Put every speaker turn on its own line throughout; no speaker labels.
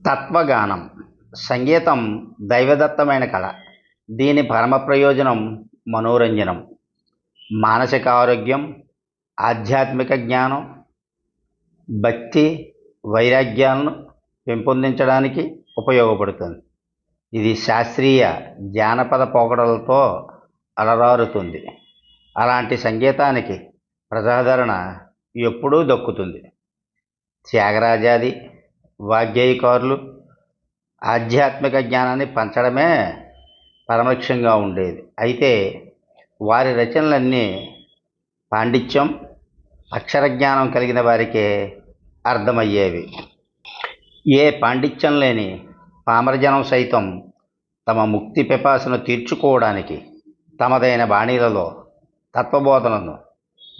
తత్వగానం సంగీతం దైవదత్తమైన కళ. దీని పరమ ప్రయోజనం మనోరంజనం, మానసిక ఆరోగ్యం, ఆధ్యాత్మిక జ్ఞానం, భక్తి, వైరాగ్యాలను పెంపొందించడానికి ఉపయోగపడుతుంది. ఇది శాస్త్రీయ జానపద పోకడలతో అలరారుతుంది. అలాంటి సంగీతానికి ప్రజాదరణ ఎప్పుడూ దక్కుతుంది. త్యాగరాజాది వాగ్గేయకారులు ఆధ్యాత్మిక జ్ఞానాన్ని పంచడమే పరమలక్ష్యంగా ఉండేది. అయితే వారి రచనలన్నీ పాండిత్యం, అక్షర జ్ఞానం కలిగిన వారికే అర్థమయ్యేవి. ఏ పాండిత్యం లేని పామరజనం సైతం తమ ముక్తి పిపాసను తీర్చుకోవడానికి తమదైన బాణీలలో తత్వబోధనను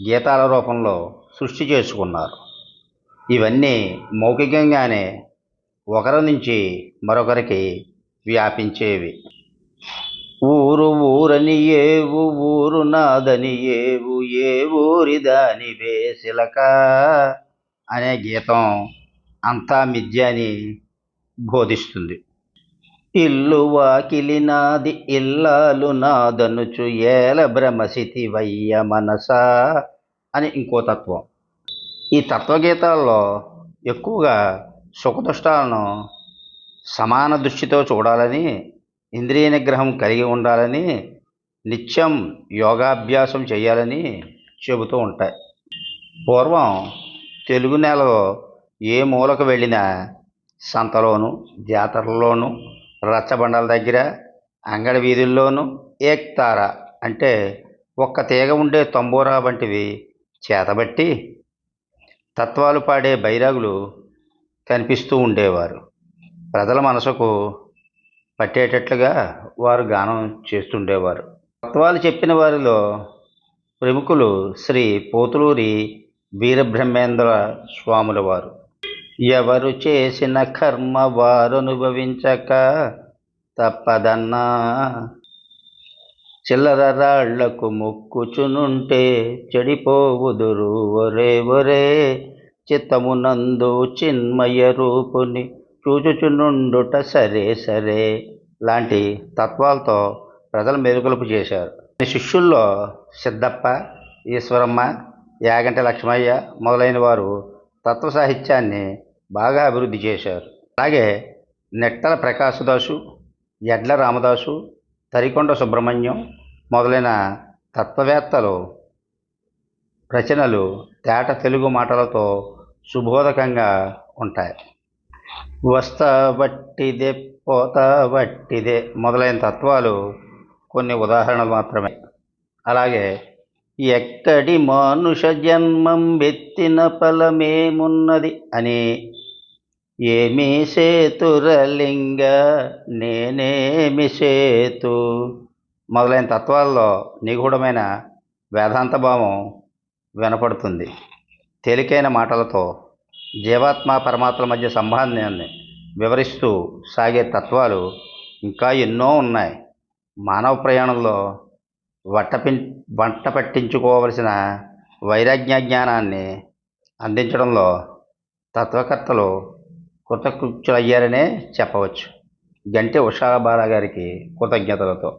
గీతాల రూపంలో సృష్టి చేసుకున్నారు. ఇవన్నీ మౌఖికంగానే ఒకరి నుంచి మరొకరికి వ్యాపించేవి. ఊరు ఊరని ఏవు, ఊరు నాదని ఏవు, ఏ ఊరి దాని వేసిలక అనే గీతం అంతా మిథ్య అని బోధిస్తుంది. ఇల్లు వాకిలి నాది, ఇల్లాలు నాదనుచు ఏల భ్రమసితి వయ్య మనసా అని ఇంకో తత్వం. ఈ తత్వగీతాల్లో ఎక్కువగా సుఖదుష్టాలను సమాన దృష్టితో చూడాలని, ఇంద్రియ నిగ్రహం కలిగి ఉండాలని, నిత్యం యోగాభ్యాసం చేయాలని చెబుతూ ఉంటాయి. పూర్వం తెలుగు నేలలో ఏ మూలకు వెళ్ళినా సంతలోను, జాతరలోను, రచ్చబండల దగ్గర, అంగడి వీధుల్లోనూ ఏక్తార అంటే ఒక్క తీగ ఉండే తంబూరా వంటివి చేతబట్టి తత్వాలు పాడే బైరాగులు కనిపిస్తూ ఉండేవారు. ప్రజల మనసుకు పట్టేటట్లుగా వారు గానం చేస్తుండేవారు. తత్వాలు చెప్పిన వారిలో ప్రముఖులు శ్రీ పోతులూరి వీరబ్రహ్మేంద్ర స్వాముల వారు. ఎవరు చేసిన కర్మ వారు అనుభవించక తప్పదన్నా, చిల్లర రాళ్లకు మొక్కుచునుంటే చెడిపోవుదురు ఒరే ఒరే, చిత్తమునందు చిన్మయ రూపుని చూచుచునుండుట సరే సరే లాంటి తత్వాలతో ప్రజలు మెరుగులుపు చేశారు. శిష్యుల్లో సిద్ధప్ప, ఈశ్వరమ్మ, యాగంటి లక్ష్మయ్య మొదలైన వారు తత్వ సాహిత్యాన్ని బాగా అభివృద్ధి చేశారు. అలాగే నెట్టల ప్రకాశదాసు, యడ్ల రామదాసు, తరికొండ సుబ్రహ్మణ్యం మొదలైన తత్వవేత్తలు రచనలు తేట తెలుగు మాటలతో సుబోధకంగా ఉంటాయి. వస్తా వట్టిదే, పోతా వట్టిదే మొదలైన తత్వాలు కొన్ని ఉదాహరణలు మాత్రమే. అలాగే ఎక్కడి మానుష జన్మం వెత్తిన ఫలమేమున్నది అని, ఏమి సేతురలింగ నేనేమి సేతు మొదలైన తత్వాల్లో నిగూఢమైన వేదాంత భావం వినపడుతుంది. తేలికైన మాటలతో జీవాత్మ పరమాత్మ మధ్య సంబంధాన్ని వివరిస్తూ సాగే తత్వాలు ఇంకా ఎన్నో ఉన్నాయి. మానవ ప్రయాణంలో వంట పట్టించుకోవలసిన వైరాగ్య జ్ఞానాన్ని అందించడంలో తత్వకర్తలు కృతకృత్యులయ్యారనే చెప్పవచ్చు. గంటి ఉషా బాల గారికి కృతజ్ఞతలతో.